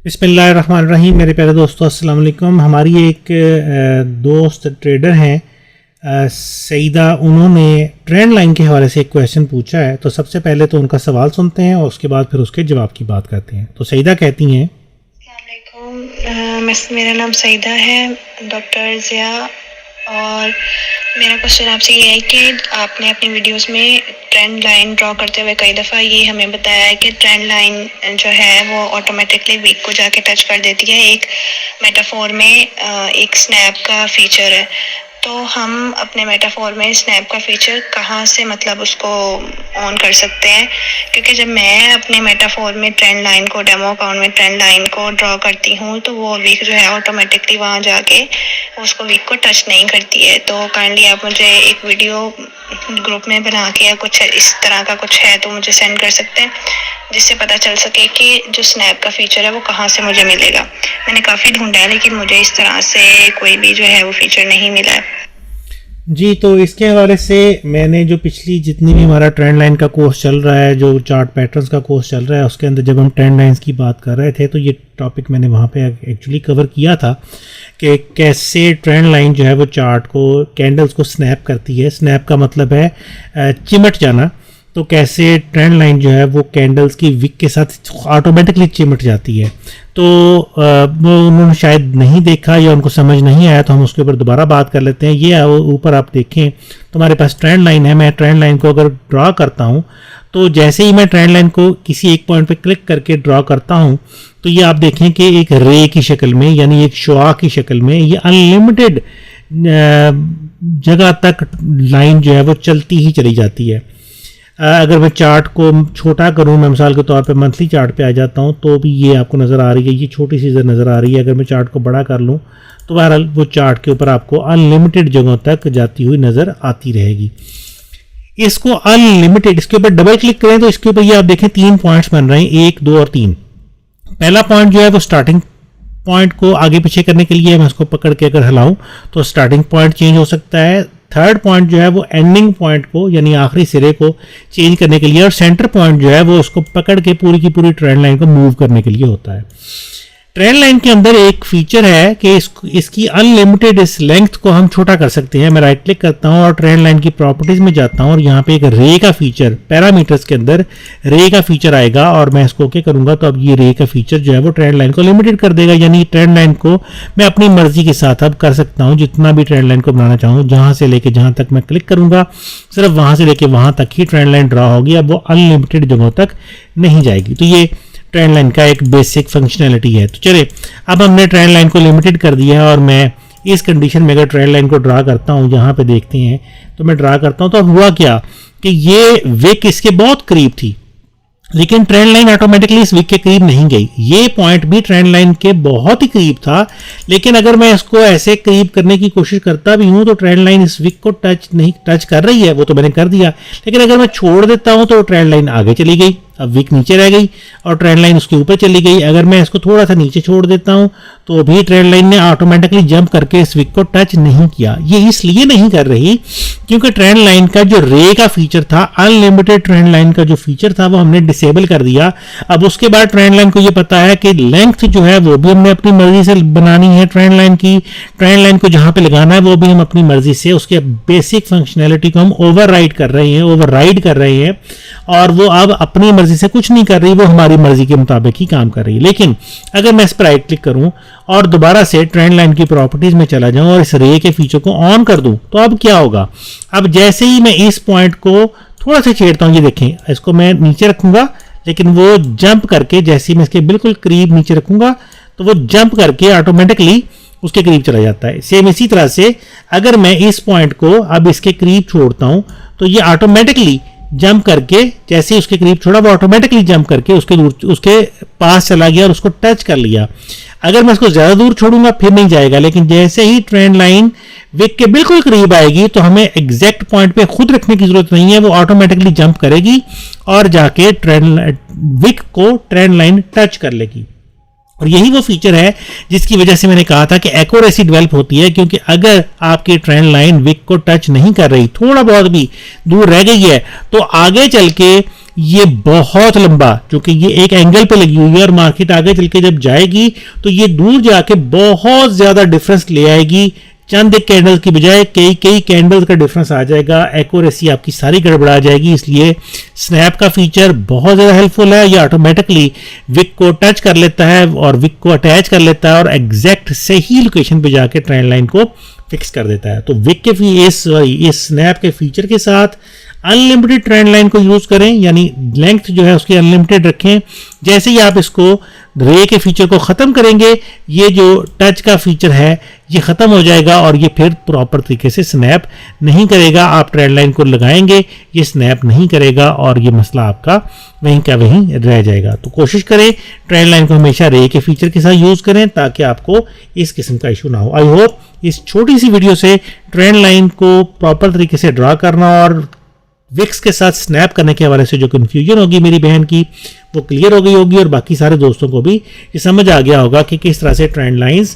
बिस्मिल्लाहिर्रहमानिर्रहीम। मेरे प्यारे दोस्तों, अस्सलाम वालेकुम। हमारी एक दोस्त ट्रेडर हैं सईदा, उन्होंने ट्रेंड लाइन के हवाले से एक क्वेश्चन पूछा है। तो सबसे पहले तो उनका सवाल सुनते हैं और उसके बाद फिर उसके जवाब की बात करते हैं। तो सईदा कहती हैं, मेरा नाम सईदा है, डॉक्टर ज़िया, और मेरा क्वेश्चन आपसे ये है कि आपने अपनी वीडियोस में ट्रेंड लाइन ड्रॉ करते हुए कई दफ़ा ये हमें बताया है कि ट्रेंड लाइन जो है वो ऑटोमेटिकली वीक को जाके टच कर देती है। एक मेटाफोर में एक स्नैप का फीचर है, तो हम अपने मेटाफोर में स्नैप का फीचर कहाँ से मतलब उसको ऑन कर सकते हैं? क्योंकि जब मैं अपने मेटाफोर में ट्रेंड लाइन को, डेमो अकाउंट में ट्रेंड लाइन को ड्रॉ करती हूँ तो वो वीक जो है ऑटोमेटिकली वहाँ जाके उसको वीक को टच नहीं करती है। तो काइंडली आप मुझे एक वीडियो ग्रुप में बना के या कुछ इस तरह का कुछ है तो मुझे सेंड कर सकते हैं, जिससे पता चल सके कि जो स्नैप का फीचर है वो कहाँ से मुझे मिलेगा। मैंने काफ़ी ढूंढा है लेकिन मुझे इस तरह से कोई भी जो है वो फीचर नहीं मिला है। जी, तो इसके हवाले से मैंने जो पिछली जितनी भी हमारा ट्रेंड लाइन का कोर्स चल रहा है, जो चार्ट पैटर्न्स का कोर्स चल रहा है, उसके अंदर जब हम ट्रेंड लाइंस की बात कर रहे थे तो ये टॉपिक मैंने वहाँ पे एक्चुअली कवर किया था कि कैसे ट्रेंड लाइन जो है वो चार्ट को, कैंडल्स को स्नैप करती है। स्नैप का मतलब है चिमट जाना। तो कैसे ट्रेंड लाइन जो है वो कैंडल्स की विक के साथ ऑटोमेटिकली चिमट जाती है। तो वो उन्होंने शायद नहीं देखा या उनको समझ नहीं आया, तो हम उसके ऊपर दोबारा बात कर लेते हैं। ये ऊपर आप देखें तो हमारे पास ट्रेंड लाइन है। मैं ट्रेंड लाइन को अगर ड्रॉ करता हूँ तो जैसे ही मैं ट्रेंड लाइन को किसी एक पॉइंट पे क्लिक करके ड्रॉ करता हूँ तो ये आप देखें कि एक रे की शक्ल में, यानी एक शुआ की शक्ल में, ये अनलिमिटेड जगह तक लाइन जो है वो चलती ही चली जाती है। अगर मैं चार्ट को छोटा करूं, मैं मिसाल के तौर पे मंथली चार्ट पे आ जाता हूं तो भी ये आपको नज़र आ रही है, ये छोटी सी नज़र आ रही है। अगर मैं चार्ट को बड़ा कर लूं तो बहरहाल वो चार्ट के ऊपर आपको अनलिमिटेड जगहों तक जाती हुई नज़र आती रहेगी। इसको अनलिमिटेड, इसके ऊपर डबल क्लिक करें तो इसके ऊपर ये आप देखें 3 पॉइंट्स बन रहे हैं, 1, 2 और 3। पहला पॉइंट जो है वो स्टार्टिंग पॉइंट को आगे पीछे करने के लिए, मैं इसको पकड़ के अगर हिलाऊं तो स्टार्टिंग पॉइंट चेंज हो सकता है। थर्ड पॉइंट जो है वो एंडिंग पॉइंट को, यानी आखिरी सिरे को चेंज करने के लिए, और सेंटर पॉइंट जो है वो उसको पकड़ के पूरी की पूरी ट्रेंड लाइन को मूव करने के लिए होता है। ट्रेंड लाइन के अंदर एक फीचर है कि इसकी अनलिमिटेड इस लेंथ को हम छोटा कर सकते हैं। मैं राइट क्लिक करता हूं और ट्रेंड लाइन की प्रॉपर्टीज में जाता हूं और यहाँ पे एक रे का फीचर, पैरामीटर्स के अंदर रे का फीचर आएगा और मैं इसको ओके करूंगा तो अब ये रे का फीचर जो है वो ट्रेंड लाइन को लिमिटेड कर देगा। यानी ट्रेंड लाइन को मैं अपनी मर्जी के साथ अब कर सकता हूँ, जितना भी ट्रेंड लाइन को बनाना चाहूँ, जहां से लेके जहां तक मैं क्लिक करूंगा सिर्फ वहां से लेके वहां तक ही ट्रेंड लाइन ड्रॉ होगी। अब वो अनलिमिटेड जगहों तक नहीं जाएगी। तो ये ट्रेंड लाइन का एक बेसिक फंक्शनैलिटी है। तो चलिए, अब हमने ट्रेंड लाइन को लिमिटेड कर दिया है और मैं इस कंडीशन में अगर ट्रेंड लाइन को ड्रा करता हूं, यहाँ पे देखते हैं तो मैं ड्रा करता हूं तो अब हुआ क्या कि ये विक इसके बहुत करीब थी, लेकिन ट्रेंड लाइन ऑटोमेटिकली इस विक के करीब नहीं गई। ये पॉइंट भी ट्रेंड लाइन के बहुत ही करीब था, लेकिन अगर मैं इसको ऐसे करीब करने की कोशिश करता भी हूं तो ट्रेंड लाइन इस विक को टच कर रही है, वो तो मैंने कर दिया। लेकिन अगर मैं छोड़ देता हूं तो ट्रेंड लाइन आगे चली गई, अब विक नीचे रह गई और ट्रेंड लाइन उसके ऊपर चली गई। अगर मैं इसको थोड़ा सा नीचे छोड़ देता हूं तो भी ट्रेंड लाइन ने ऑटोमेटिकली जंप करके इस विक को टच नहीं किया। ये इसलिए नहीं कर रही क्योंकि ट्रेंड लाइन का जो रे का फीचर था, अनलिमिटेड ट्रेंड लाइन का जो फीचर था, वो हमने डिसेबल कर दिया। अब उसके बाद ट्रेंड लाइन को ये पता है कि लेंथ जो है वो भी हमने अपनी मर्जी से बनानी है। ट्रेंड लाइन की, ट्रेंड लाइन को जहां पे लगाना है वो भी हम अपनी मर्जी से, उसके बेसिक फंक्शनैलिटी को हम ओवरराइड कर रहे हैं और वो अब अपनी मर्जी से कुछ नहीं कर रही, वो हमारी मर्जी के मुताबिक ही काम कर रही है। लेकिन अगर मैं इस पर राइट क्लिक करूं और दोबारा से ट्रेंड लाइन की प्रॉपर्टीज में चला जाऊं और इस रे के फीचर को ऑन कर दूं तो अब क्या होगा? अब जैसे ही मैं इस पॉइंट को थोड़ा सा छेड़ता हूं, ये देखें, इसको मैं नीचे रखूंगा लेकिन वो जंप करके, जैसे ही मैं इसके बिल्कुल करीब नीचे रखूंगा तो वो जंप करके ऑटोमेटिकली उसके करीब चला जाता है। सेम इसी तरह से अगर मैं इस पॉइंट को अब इसके करीब छोड़ता हूं तो ये ऑटोमेटिकली जंप करके, जैसे ही उसके करीब छोड़ा वो ऑटोमेटिकली जंप करके उसके पास चला गया और उसको टच कर लिया। अगर मैं इसको ज्यादा दूर छोड़ूंगा फिर नहीं जाएगा, लेकिन जैसे ही ट्रेंड लाइन विक के बिल्कुल करीब आएगी तो हमें एग्जैक्ट पॉइंट पे खुद रखने की जरूरत नहीं है, वो ऑटोमेटिकली जंप करेगी और जाके विक को ट्रेंड लाइन टच कर लेगी। और यही वो फीचर है जिसकी वजह से मैंने कहा था कि एक्यूरेसी डेवलप होती है, क्योंकि अगर आपकी ट्रेंड लाइन विक को टच नहीं कर रही, थोड़ा बहुत भी दूर रह गई है, तो आगे चल के ये बहुत लंबा, क्योंकि ये एक एंगल पे लगी हुई है और मार्केट आगे चल के जब जाएगी तो ये दूर जाके बहुत ज्यादा डिफरेंस ले आएगी। चंद एक कैंडल की बजाय कई कई कैंडल का डिफरेंस आ जाएगा, एक्यूरेसी आपकी सारी गड़बड़ा जाएगी। इसलिए स्नैप का फीचर बहुत ज़्यादा हेल्पफुल है। ये ऑटोमेटिकली विक को टच कर लेता है और विक को अटैच कर लेता है और एग्जैक्ट सही लोकेशन पे जाके ट्रेंड लाइन को फिक्स कर देता है। तो विक के इस स्नैप के फीचर के साथ अनलिमिटेड ट्रेंड लाइन को यूज करें, यानी लेंथ जो है उसकी अनलिमिटेड रखें। जैसे ही आप इसको रे के फीचर को खत्म करेंगे, ये जो टच का फीचर है ये खत्म हो जाएगा और ये फिर प्रॉपर तरीके से स्नैप नहीं करेगा। आप ट्रेंड लाइन को लगाएंगे, ये स्नैप नहीं करेगा और ये मसला आपका वहीं का वहीं रह जाएगा। तो कोशिश करें ट्रेंड लाइन को हमेशा रे के फीचर के साथ यूज करें ताकि आपको इस किस्म का इशू ना हो। आई होप इस छोटी सी वीडियो से ट्रेंड लाइन को प्रॉपर तरीके से ड्रा करना और विक्स के साथ स्नैप करने के हवाले से जो कंफ्यूजन होगी मेरी बहन की वो क्लियर हो गई होगी और बाकी सारे दोस्तों को भी ये समझ आ गया होगा कि किस तरह से ट्रेंड लाइंस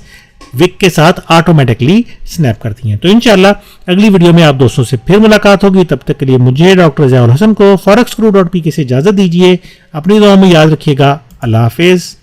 विक के साथ ऑटोमेटिकली स्नैप करती हैं। तो इंशाल्लाह अगली वीडियो में आप दोस्तों से फिर मुलाकात होगी। तब तक के लिए मुझे डॉक्टर ज़िया उल हसन को forexguru.pk से इजाज़त दीजिए। अपनी दुआ में याद रखिएगा। अल्लाह हाफिज़।